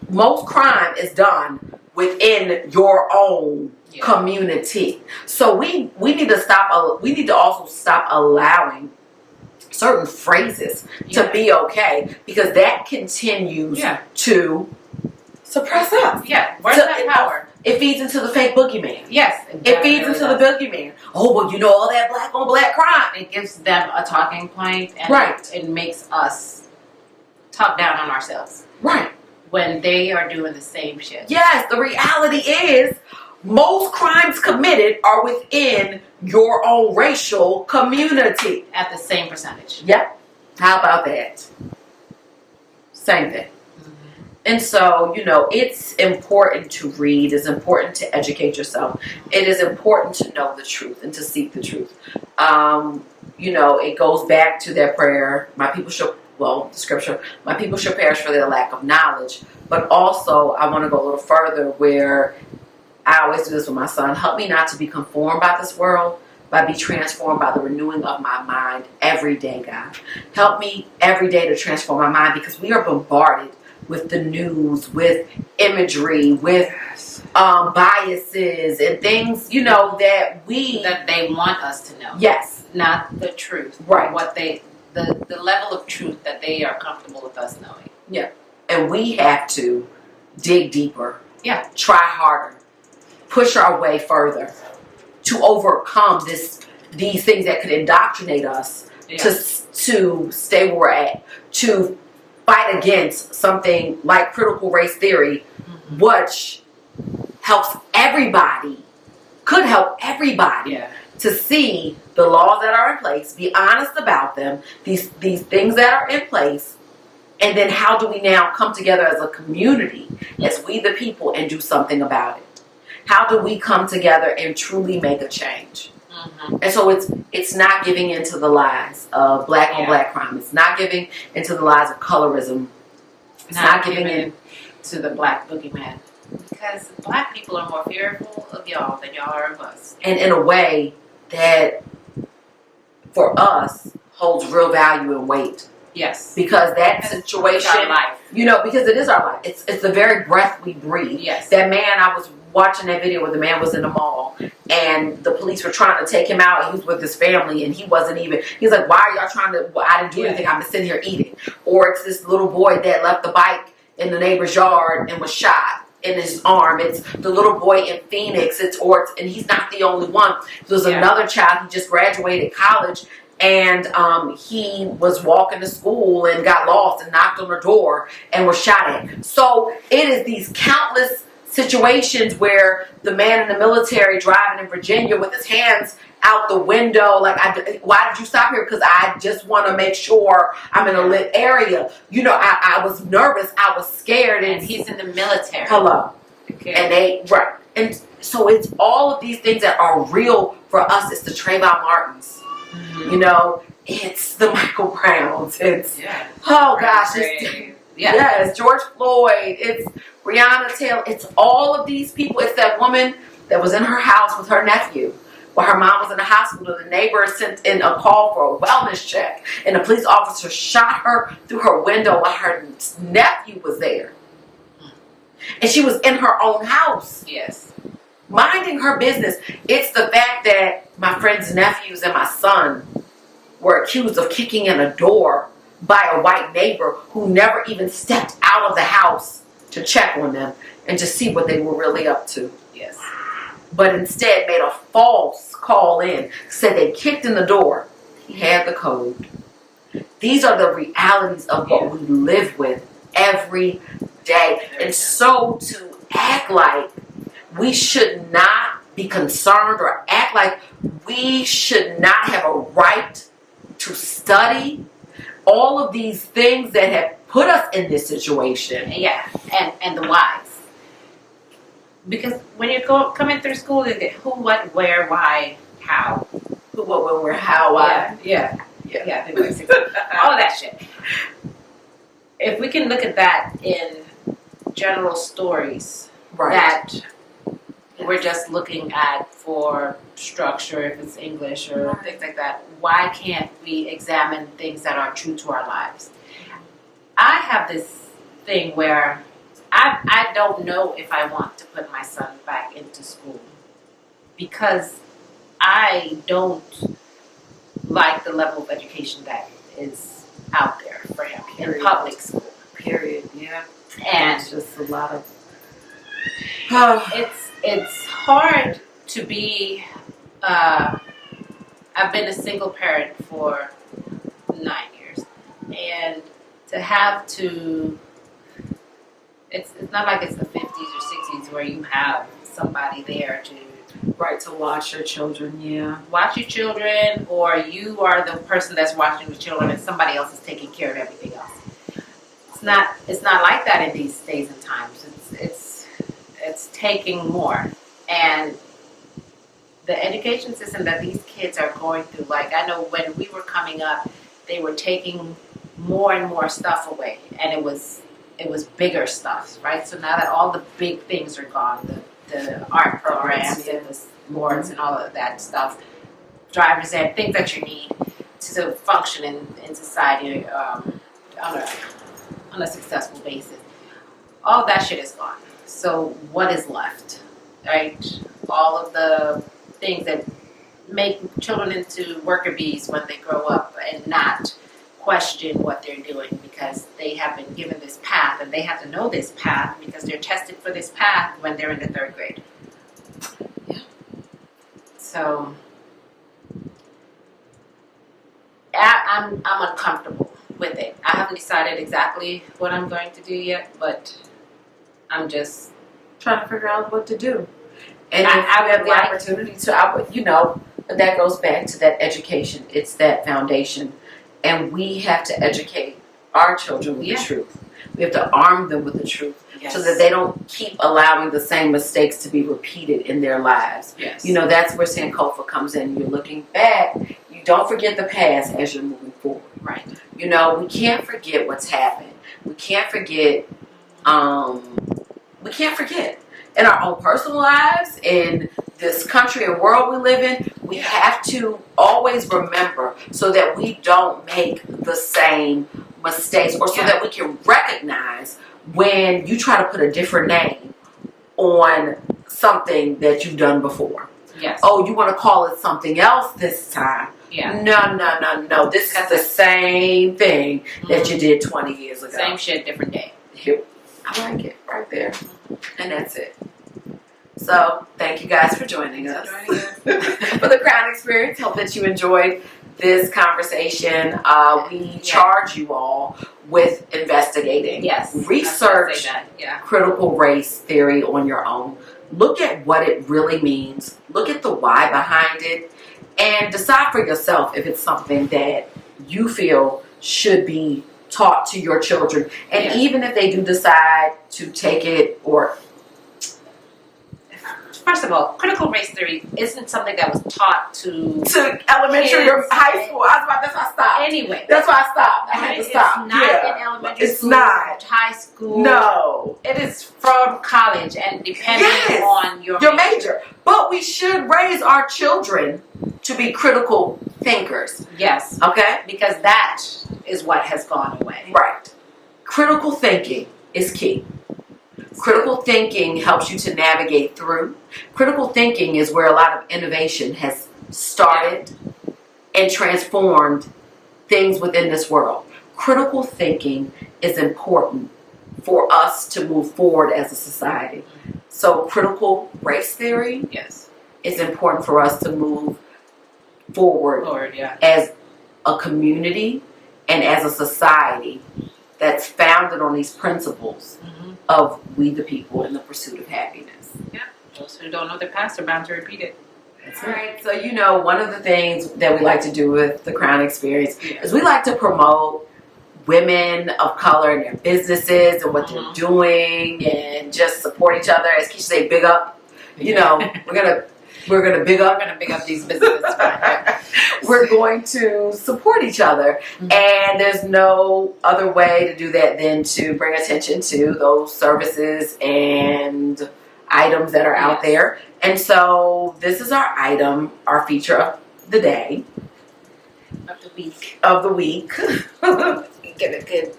S2: Most crime is done within your own community. So we need to stop. We need to also stop allowing certain phrases to be okay, because that continues to suppress us.
S1: Yeah, where's that power?
S2: It feeds into the fake boogeyman.
S1: Yes.
S2: It feeds into the boogeyman. Oh, well, you know, all that black on black crime.
S1: It gives them a talking point, and it makes us talk down on ourselves.
S2: Right.
S1: When they are doing the same shit.
S2: Yes, the reality is most crimes committed are within your own racial community.
S1: At the same percentage.
S2: Yep. How about that? Same thing. And so, you know, it's important to read. It's important to educate yourself. It is important to know the truth and to seek the truth. You know, it goes back to that prayer. The scripture, my people shall perish for their lack of knowledge. But also, I want to go a little further, where I always do this with my son. Help me not to be conformed by this world, but be transformed by the renewing of my mind every day, God. Help me every day to transform my mind, because we are bombarded with the news, with imagery, with biases and things, you know, that
S1: they want us to know.
S2: Yes.
S1: Not the truth.
S2: Right.
S1: The level of truth that they are comfortable with us knowing.
S2: Yeah. And we have to dig deeper.
S1: Yeah.
S2: Try harder. Push our way further to overcome these things that could indoctrinate us to stay where we're at, to fight against something like critical race theory, which helps everybody, could help everybody to see the laws that are in place, be honest about them, these things that are in place, and then how do we now come together as a community, as we the people, and do something about it? How do we come together and truly make a change? And so it's not giving into the lies of black on black crime. It's not giving into the lies of colorism. It's not giving in
S1: to the black boogeyman. Because black people are more fearful of y'all than y'all are of us.
S2: And in a way that, for us, holds real value and weight.
S1: Yes.
S2: Because that situation,
S1: our life.
S2: You know, because it is our life. It's the very breath we breathe.
S1: Yes.
S2: That man, I was watching that video where the man was in the mall and the police were trying to take him out. He was with his family and he wasn't even, he's like, why are y'all trying to, well, I didn't do anything. I'm sitting here eating. Or it's this little boy that left the bike in the neighbor's yard and was shot in his arm. It's the little boy in Phoenix. And he's not the only one. There's another child. He just graduated college. And he was walking to school and got lost and knocked on the door and was shot at. So it is these countless situations where the man in the military driving in Virginia with his hands out the window, like, why did you stop here? Because I just want to make sure I'm in a lit area. You know, I was nervous. I was scared.
S1: And he's in the military.
S2: Hello.
S1: Okay.
S2: And and so it's all of these things that are real for us. It's the Trayvon Martins. You know, it's the Michael Browns. It's it's George Floyd. It's Breonna Taylor. It's all of these people. It's that woman that was in her house with her nephew while her mom was in the hospital. The neighbor sent in a call for a wellness check, and the police officer shot her through her window while her nephew was there, and she was in her own house.
S1: Yes.
S2: Minding her business. It's the fact that my friend's nephews and my son were accused of kicking in a door by a white neighbor who never even stepped out of the house to check on them and to see what they were really up to.
S1: Yes.
S2: But instead made a false call in, said they kicked in the door. He had the code. These are the realities of what we live with every day. And so to act like we should not be concerned or act like we should not have a right to study all of these things that have put us in this situation.
S1: Yeah, and the whys. Because when you coming through school, you get who, what, where, why, how.
S2: Who, what, when, where, how, why.
S1: Yeah. All of that shit. If we can look at that in general stories that we're just looking at for structure, if it's English or things like that, why can't we examine things that are true to our lives? I have this thing where I don't know if I want to put my son back into school because I don't like the level of education that is out there for him in public school.
S2: Period. Yeah.
S1: And
S2: it's just a lot of
S1: it's hard to be I've been a single parent for 9 years, and to have to it's not like it's the 50s or 60s where you have somebody there to
S2: watch your children,
S1: watch your children, or you are the person that's watching the children and somebody else is taking care of everything else. It's not like that in these days and times. It's taking more. And the education system that these kids are going through, like I know when we were coming up, they were taking more and more stuff away, and it was bigger stuff, right? So now that all the big things are gone, the art programs and the sports and all of that stuff, driver's ed, things that you need to function in society on a successful basis. All that shit is gone. So what is left, right? All of the things that make children into worker bees when they grow up and not question what they're doing because they have been given this path and they have to know this path because they're tested for this path when they're in the 3rd grade.
S2: Yeah.
S1: So I'm uncomfortable with it. I haven't decided exactly what I'm going to do yet, but I'm just
S2: trying to figure out what to do. And
S1: I
S2: if I have the
S1: like
S2: opportunity to, but that goes back to that education. It's that foundation. And we have to educate our children with the truth. We have to arm them with the truth so that they don't keep allowing the same mistakes to be repeated in their lives.
S1: Yes.
S2: That's where Sankofa comes in. You're looking back. You don't forget the past as you're moving forward.
S1: Right.
S2: We can't forget what's happened. We can't forget. In our own personal lives, in this country and world we live in, we have to always remember so that we don't make the same mistakes, or so that we can recognize when you try to put a different name on something that you've done before.
S1: Yes.
S2: Oh, you want to call it something else this time?
S1: Yeah.
S2: No. This is the same thing that you did 20 years ago.
S1: Same shit, different day.
S2: I like it right there. And that's it. So, thank you guys for joining us for the Crown Experience. Hope that you enjoyed this conversation. We charge you all with investigating.
S1: Yes.
S2: Research critical race theory on your own. Look at what it really means. Look at the why behind it. And decide for yourself if it's something that you feel should be taught to your children. And even if they do decide to take it or...
S1: First of all, critical race theory isn't something that was taught to
S2: elementary or high school. That's why I stopped.
S1: Anyway.
S2: That's why I stopped. I had to stop.
S1: It's not in elementary school.
S2: It's not.
S1: High school.
S2: No.
S1: It is from college and depending on your
S2: major. But we should raise our children to be critical thinkers.
S1: Yes.
S2: Okay?
S1: Because that is what has gone away.
S2: Right. Critical thinking is key. Critical thinking helps you to navigate through. Critical thinking is where a lot of innovation has started and transformed things within this world. Critical thinking is important for us to move forward as a society. So critical race theory is important for us to move forward as a community and as a society that's founded on these principles of we the people in the pursuit of happiness.
S1: Yeah. Those who don't know their past are bound to repeat it.
S2: That's right. So, you know, one of the things that we like to do with the Crown Experience is we like to promote women of color and their businesses and what they're doing, and just support each other. As Keisha say, big up. You know, we're gonna big up.
S1: We're gonna big up these businesses.
S2: We're going to support each other, and there's no other way to do that than to bring attention to those services and items that are out there. And so this is our item, our feature of the day, of the week.
S1: Get a good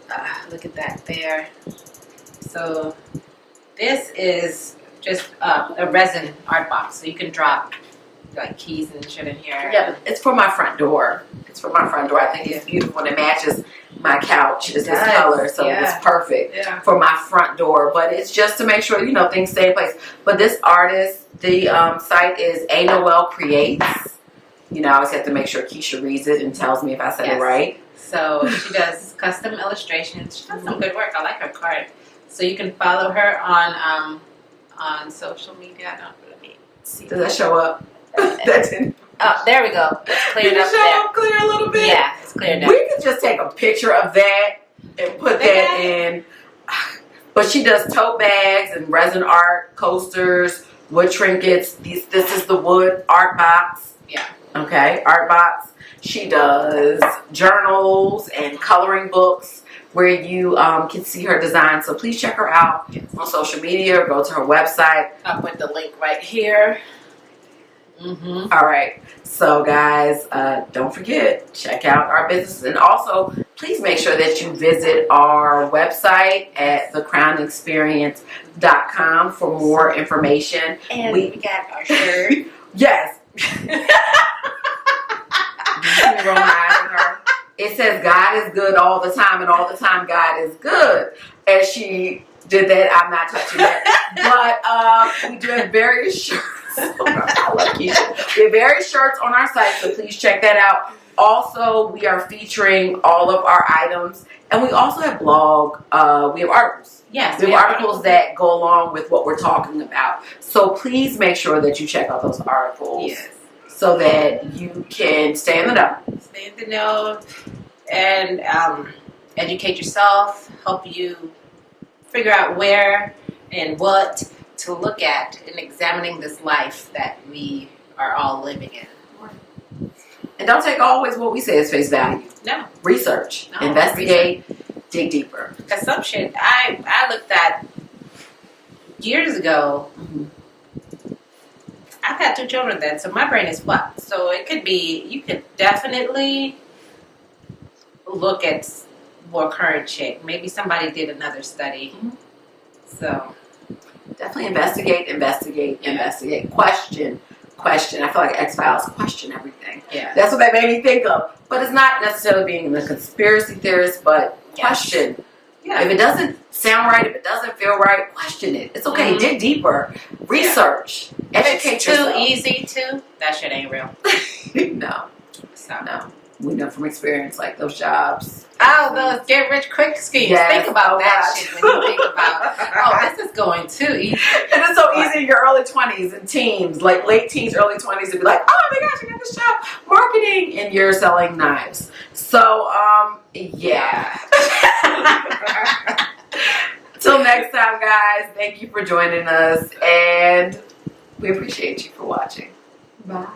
S1: look at that there. So this is just a resin art box, so you can drop like keys and shit in here.
S2: Yeah, it's for my front door. It's for my front door. I think it's beautiful and it matches my couch. It's this color, so it's perfect for my front door. But it's just to make sure, you know, things stay in place. But this artist, the site is A Noel Creates. You know, I always have to make sure Keisha reads it and tells me if I said it right.
S1: So she does custom illustrations. She does some good work. I like her card. So you can follow her on social media. Let me see.
S2: Does that show up? That didn't.
S1: Oh, there we go. It's cleared up
S2: show
S1: there.
S2: Up clear a little bit.
S1: Yeah, it's cleared up.
S2: We could just take a picture of that and put that in. But she does tote bags and resin art, coasters, wood trinkets. This is the wood art box.
S1: Yeah.
S2: Okay, art box. She does journals and coloring books where you can see her design. So please check her out on social media or go to her website.
S1: I'll put the link right here.
S2: All right. So guys, don't forget, check out our business. And also, please make sure that you visit our website at thecrownexperience.com for more information.
S1: And we got our shirt.
S2: Yes. It says God is good all the time, and all the time God is good. As she did that, I'm not touching that. But we do have various shirts. I love Keisha. We have various shirts on our site, so please check that out. Also, we are featuring all of our items, and we also have blog. We have articles.
S1: Yes,
S2: we have articles that go along with what we're talking about. So please make sure that you check out those articles.
S1: Yes.
S2: So that you can stay in the know.
S1: Stay in the know and educate yourself, help you figure out where and what to look at in examining this life that we are all living in.
S2: And don't take always what we say as face value.
S1: No.
S2: Research. Investigate. Dig deeper.
S1: Because some shit I looked at years ago. I've had 2 children then, so my brain is fucked. So it could be, you could definitely look at more current shit. Maybe somebody did another study. So
S2: definitely investigate. Question. I feel like X-Files question everything.
S1: Yeah.
S2: That's what that made me think of. But it's not necessarily being a conspiracy theorist, but question. Yeah. If it doesn't sound right, if it doesn't feel right, question it. It's okay. Dig deeper. Research. Educate yourself.
S1: Too easy to, that shit ain't real.
S2: No.
S1: So.
S2: No. We know from experience, like those jobs.
S1: Oh, those get rich quick schemes.
S2: Yes.
S1: Think about that shit when you think about, this is going too easy.
S2: And it's so easy in your early 20s and teens, like late teens, early 20s, to be like, oh my gosh, I got this job, marketing, and you're selling knives. So, yeah. Till next time, guys, thank you for joining us, and we appreciate you for watching. Bye.